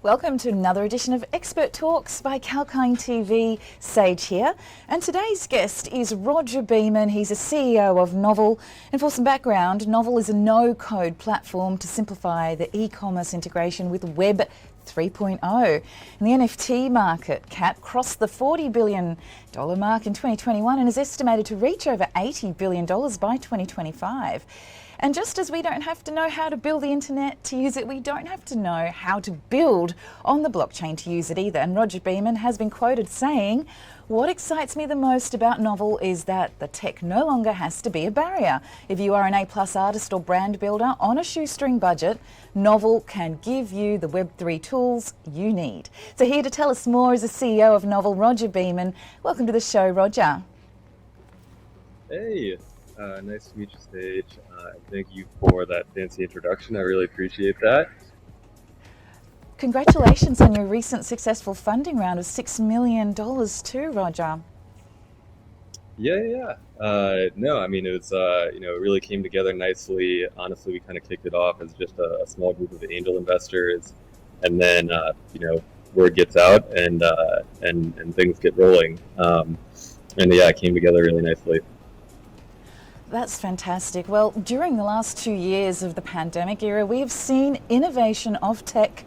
Welcome to another edition of Expert Talks by Kalkine TV. Sage here, and today's guest is Roger Beaman. He's a CEO of Novel, and for some background, Novel is a no-code platform to simplify the e-commerce integration with Web 3.0. And the NFT market cap crossed the $40 billion mark in 2021 and is estimated to reach over $80 billion by 2025. And just as we don't have to know how to build the internet to use it, we don't have to know how to build on the blockchain to use it either. And Roger Beaman has been quoted saying, "What excites me the most about Novel is that the tech no longer has to be a barrier. If you are an A+ artist or brand builder on a shoestring budget, Novel can give you the Web3 tools you need." So here to tell us more is the CEO of Novel, Roger Beaman. Welcome to the show, Roger. Hey. Nice to meet you, Sage. Thank you for that fancy introduction. I really appreciate that. Congratulations on your recent successful funding round of $6 million too, Roger. Yeah. No, I mean, it was, it really came together nicely. Honestly, we kind of kicked it off as just a small group of angel investors. And then, word gets out and things get rolling. And yeah, it came together really nicely. That's fantastic. Well, during the last 2 years of the pandemic era, we have seen innovation of tech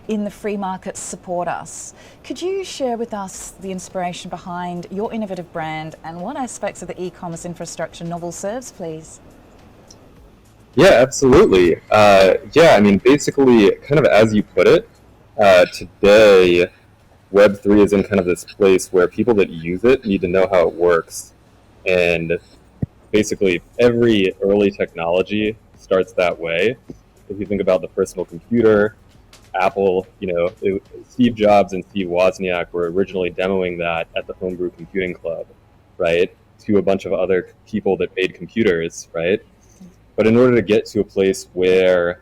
in the free market support us. Could you share with us the inspiration behind your innovative brand and what aspects of the e-commerce infrastructure Novel serves, please? Yeah, absolutely. Basically, kind of as you put it, today, Web3 is in kind of this place where people that use it need to know how it works. And basically, every early technology starts that way. If you think about the personal computer, Apple, Steve Jobs and Steve Wozniak were originally demoing that at the Homebrew Computing Club, right? To a bunch of other people that made computers, right? But in order to get to a place where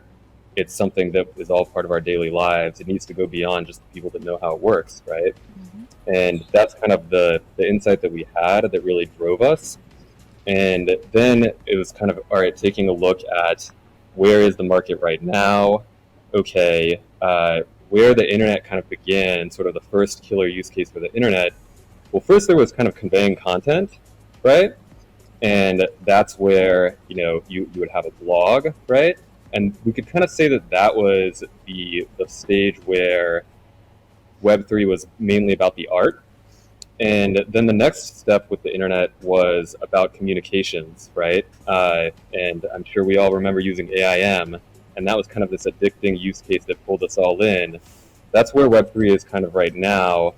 it's something that is all part of our daily lives, it needs to go beyond just the people that know how it works, right? Mm-hmm. And that's kind of the insight that we had that really drove us. And then it was kind of, all right, taking a look at where is the market right now? Okay, where the internet kind of began, sort of the first killer use case for the internet. Well, first there was kind of conveying content, right? And that's where, you would have a blog, right? And we could kind of say that was the stage where Web3 was mainly about the art. And then the next step with the internet was about communications, right? And I'm sure we all remember using AIM, and that was kind of this addicting use case that pulled us all in. That's where Web3 is kind of right now.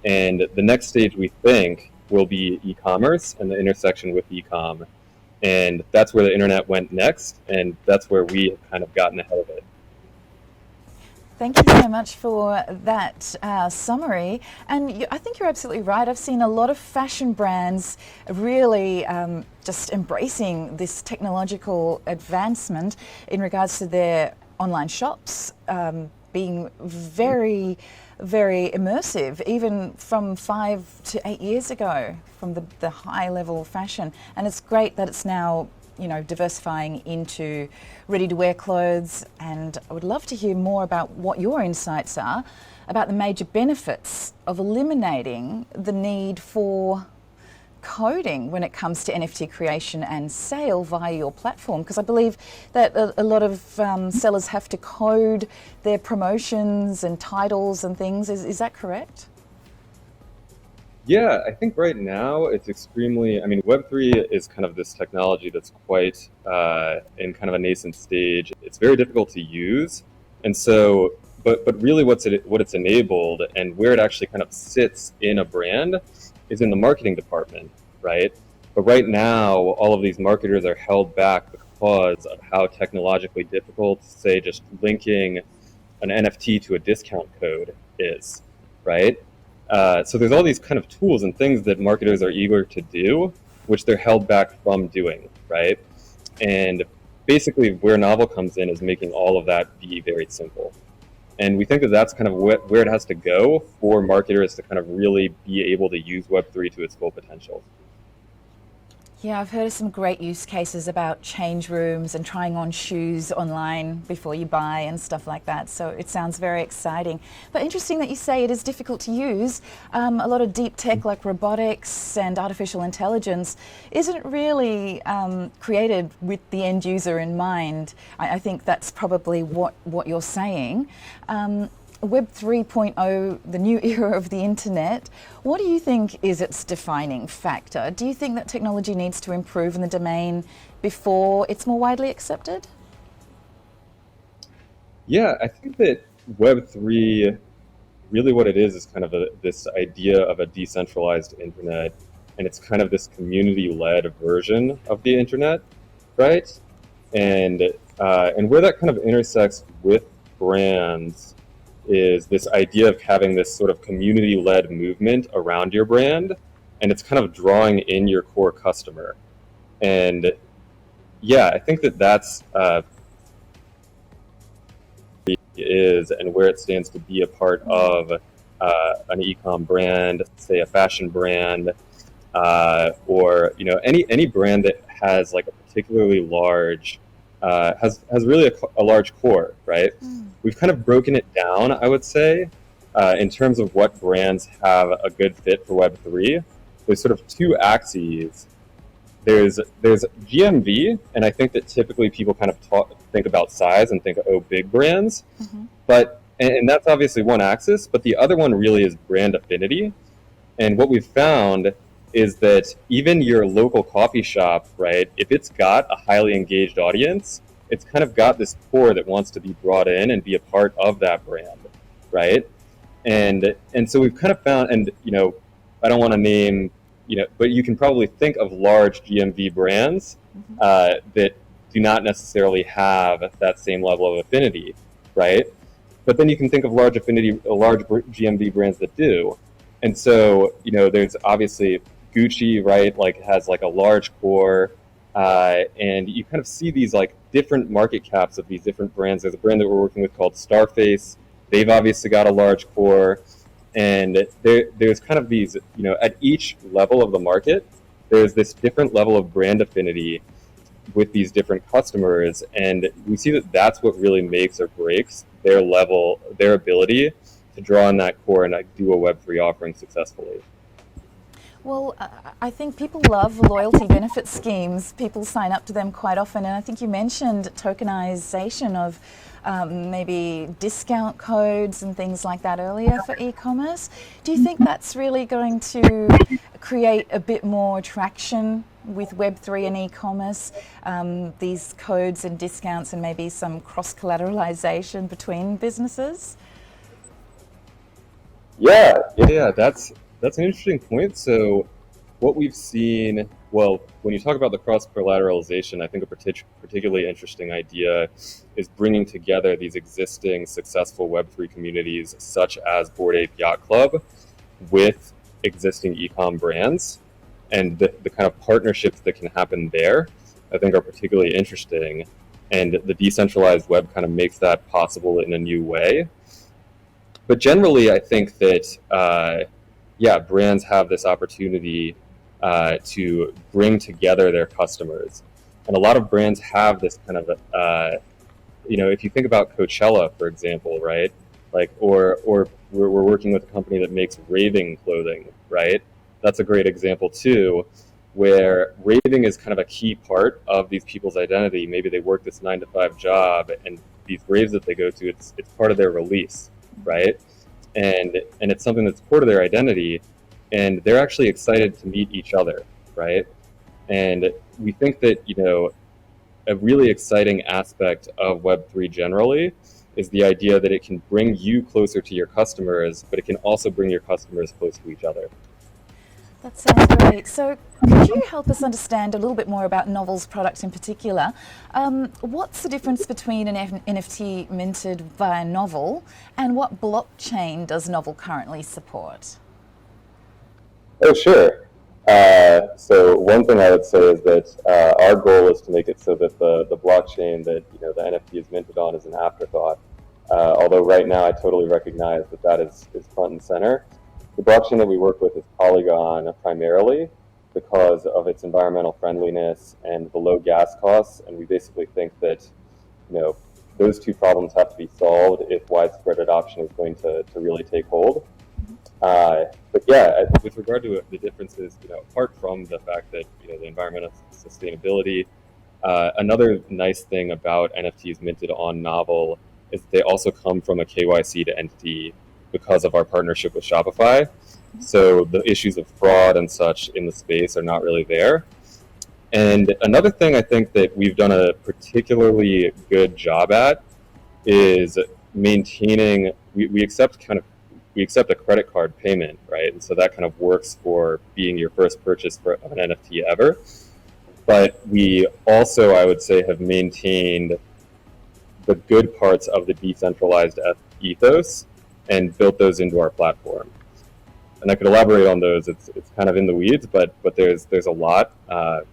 And the next stage, we think, will be e-commerce and the intersection with e-com. And that's where the internet went next, and that's where we have kind of gotten ahead of it. Thank you so much for that summary. And I think you're absolutely right. I've seen a lot of fashion brands really just embracing this technological advancement in regards to their online shops being very, very immersive, even from 5 to 8 years ago, from the high level fashion. And it's great that it's now diversifying into ready-to-wear clothes, and I would love to hear more about what your insights are about the major benefits of eliminating the need for coding when it comes to NFT creation and sale via your platform, because I believe that a lot of sellers have to code their promotions and titles and things. Is that correct? Yeah, I think right now it's extremely, Web3 is kind of this technology that's quite in kind of a nascent stage. It's very difficult to use. And so, but really what it's enabled and where it actually kind of sits in a brand is in the marketing department, right? But right now, all of these marketers are held back because of how technologically difficult, say, just linking an NFT to a discount code is, right? So there's all these kind of tools and things that marketers are eager to do, which they're held back from doing, right? And basically where Novel comes in is making all of that be very simple. And we think that that's kind of where it has to go for marketers to kind of really be able to use Web3 to its full potential. Yeah, I've heard of some great use cases about change rooms and trying on shoes online before you buy and stuff like that. So it sounds very exciting. But interesting that you say it is difficult to use. A lot of deep tech like robotics and artificial intelligence isn't really created with the end user in mind. I think that's probably what you're saying. Web 3.0, the new era of the internet, what do you think is its defining factor? Do you think that technology needs to improve in the domain before it's more widely accepted? Yeah, I think that Web3, really what it is kind of this idea of a decentralized internet, and it's kind of this community-led version of the internet, right? And where that kind of intersects with brands is this idea of having this sort of community-led movement around your brand, and it's kind of drawing in your core customer. And yeah, I think that that's is and where it stands to be a part of an e-com brand, say a fashion brand, or any brand that has like a particularly large has really a large core, right? We've kind of broken it down, I would say, in terms of what brands have a good fit for Web3. There's sort of two axes. There's GMV, and I think that typically people kind of think about size and think, oh, big brands. But and that's obviously one axis, but the other one really is brand affinity. And what we've found is that even your local coffee shop, right, if it's got a highly engaged audience, it's kind of got this core that wants to be brought in and be a part of that brand, right? And so we've kind of found, and I don't want to name, but you can probably think of large GMV brands that do not necessarily have that same level of affinity, right? But then you can think of large GMV brands that do. And so, there's obviously Gucci, right? Like has like a large core, and you kind of see these like different market caps of these different brands. There's a brand that we're working with called Starface. They've obviously got a large core, and there's kind of these, at each level of the market, there's this different level of brand affinity with these different customers, and we see that that's what really makes or breaks their ability to draw on that core and like do a Web3 offering successfully. Well, I think people love loyalty benefit schemes. People sign up to them quite often, and I think you mentioned tokenization of maybe discount codes and things like that earlier for e-commerce. Do you think that's really going to create a bit more traction with Web3 and e-commerce, these codes and discounts and maybe some cross-collateralization between businesses? Yeah, that's an interesting point. So what we've seen, well, when you talk about the cross-collateralization, I think a particularly interesting idea is bringing together these existing successful Web3 communities, such as Bored Ape Yacht Club, with existing e-com brands. And the kind of partnerships that can happen there, I think, are particularly interesting. And the decentralized web kind of makes that possible in a new way. But generally, I think that, brands have this opportunity to bring together their customers. And a lot of brands have this kind of, if you think about Coachella, for example, right? Like, or we're working with a company that makes raving clothing, right? That's a great example too, where raving is kind of a key part of these people's identity. Maybe they work this 9-to-5 job, and these raves that they go to, it's part of their release, right? And it's something that's core to their identity, and they're actually excited to meet each other, right? And we think that, a really exciting aspect of Web3 generally is the idea that it can bring you closer to your customers, but it can also bring your customers close to each other. That sounds great. So could you help us understand a little bit more about Novel's product in particular? What's the difference between an NFT minted via Novel, and what blockchain does Novel currently support? Oh, sure. So one thing I would say is that our goal is to make it so that the blockchain that the NFT is minted on is an afterthought. Although right now I totally recognize that is front and center. The blockchain that we work with is Polygon primarily, because of its environmental friendliness and the low gas costs. And we basically think that, those two problems have to be solved if widespread adoption is going to really take hold. But yeah, with regard to the differences, apart from the fact that the environmental sustainability, another nice thing about NFTs minted on Novel is that they also come from a KYC'd entity because of our partnership with Shopify. So the issues of fraud and such in the space are not really there. And another thing I think that we've done a particularly good job at is maintaining. We accept a credit card payment, right? And so that kind of works for being your first purchase of an NFT ever. But we also, I would say, have maintained the good parts of the decentralized ethos and built those into our platform. And I could elaborate on those. It's kind of in the weeds, but there's a lot.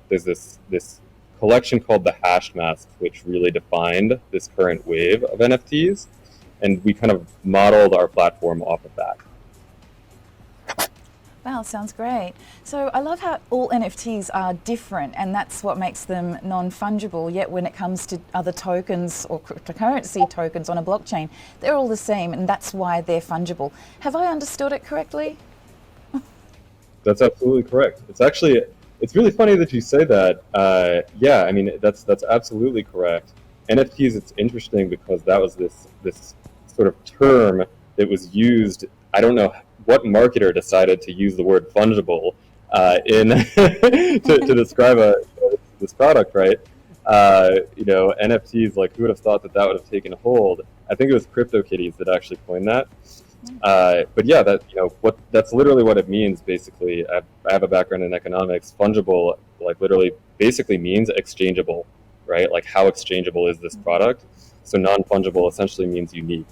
There's this collection called the Hash Masks, which really defined this current wave of NFTs, and we kind of modeled our platform off of that. Wow, sounds great. So I love how all NFTs are different, and that's what makes them non-fungible, yet when it comes to other tokens or cryptocurrency tokens on a blockchain, they're all the same, and that's why they're fungible. Have I understood it correctly? That's absolutely correct. It's really funny that you say that. Yeah, I mean, that's absolutely correct. NFTs, it's interesting because that was this sort of term that was used. I don't know what marketer decided to use the word fungible to describe this product, right? NFTs, like, who would have thought that would have taken hold? I think it was CryptoKitties that actually coined that. But yeah, that's literally what it means. Basically, I have a background in economics. Fungible, like, literally, basically means exchangeable, right? Like, how exchangeable is this product? So non-fungible essentially means unique.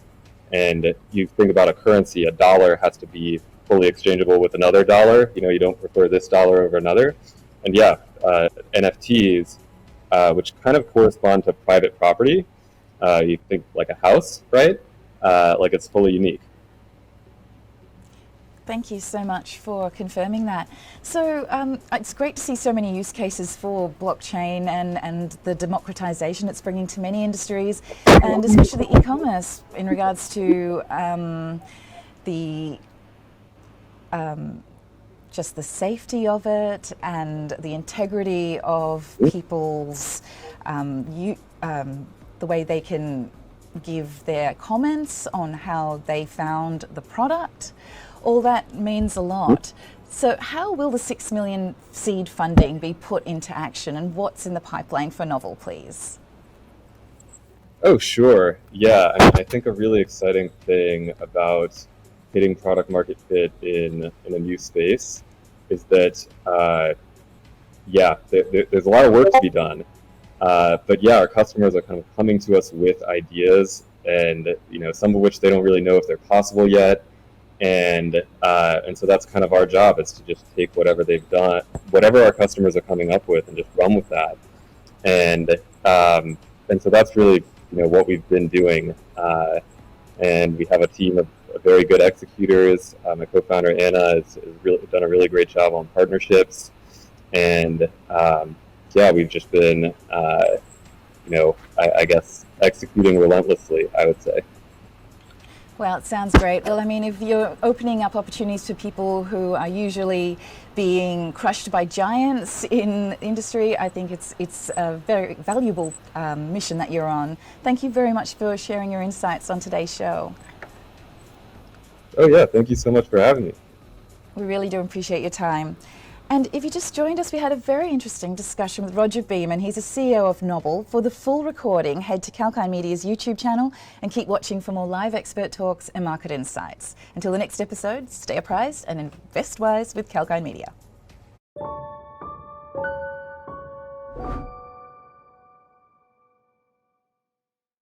And you think about a currency, a dollar has to be fully exchangeable with another dollar. You don't prefer this dollar over another. And yeah, NFTs, which kind of correspond to private property, you think like a house, right? Like, it's fully unique. Thank you so much for confirming that. So it's great to see so many use cases for blockchain and the democratization it's bringing to many industries, and especially e-commerce in regards to just the safety of it and the integrity of people's, the way they can give their comments on how they found the product. All that means a lot. So how will the 6 million seed funding be put into action, and what's in the pipeline for Novel, please? Oh, sure. Yeah, I think a really exciting thing about hitting product market fit in a new space is that, there's a lot of work to be done. But yeah, our customers are kind of coming to us with ideas, and some of which they don't really know if they're possible yet. And so that's kind of our job, is to just take whatever they've done, whatever our customers are coming up with, and just run with that. And so that's really what we've been doing. And we have a team of very good executors. My co-founder Anna has really done a really great job on partnerships. And we've just been I guess executing relentlessly, I would say. Well, it sounds great. Well, I mean, if you're opening up opportunities to people who are usually being crushed by giants in industry, I think it's a very valuable mission that you're on. Thank you very much for sharing your insights on today's show. Oh yeah, thank you so much for having me. We really do appreciate your time. And if you just joined us, we had a very interesting discussion with Roger Beaman. He's a CEO of Novel. For the full recording, head to Kalkine Media's YouTube channel and keep watching for more live expert talks and market insights. Until the next episode, stay apprised and invest wise with Kalkine Media.